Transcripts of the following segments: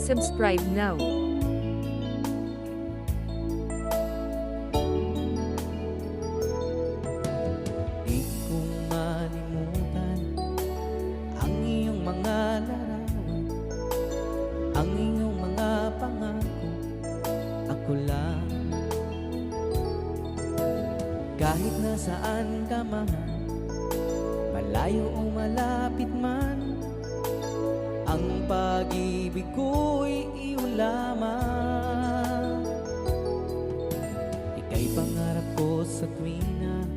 Subscribe now. Di ko malimutan ang iyong mga larawan, ang iyong mga pangako, ako lang. Kahit nasaan ka man, malayo o malapit man, ang pag-ibig ko'y iyong lamang. Ika'y pangarap ko sa tuwina,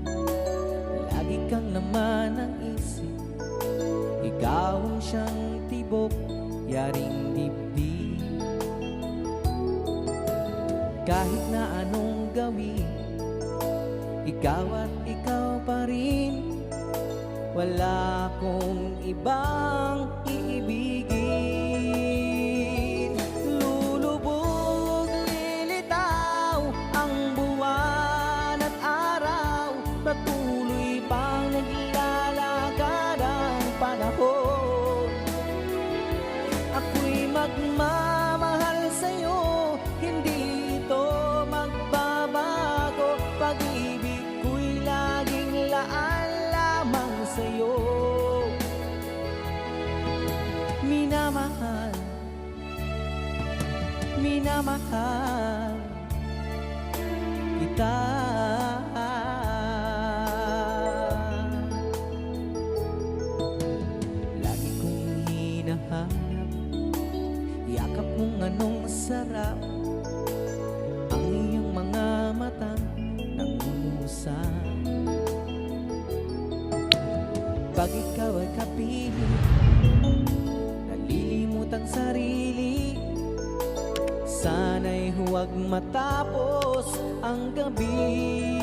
lagi kang laman ng isip. Ikaw ang siyang tibok, yaring dibdib. Kahit na anong gawin, ikaw at ikaw pa rin. Wala akong ibang iibigin. Lulubog, lilitaw ang buwan at araw, patuloy pang naglalakad ang panahon. Ako'y magmamahal sa'yo, hindi ito magbabago. Pag-ibig ko'y laging laan lamang sa'yo. Minamahal, minamahal kita. Lagi kong hinahanap, yakap mong anong sarap, ang iyong mga matang nangungusap. Pag ikaw ay kapiling, nalilimot ang sarili, sana'y huwag matapos ang gabi.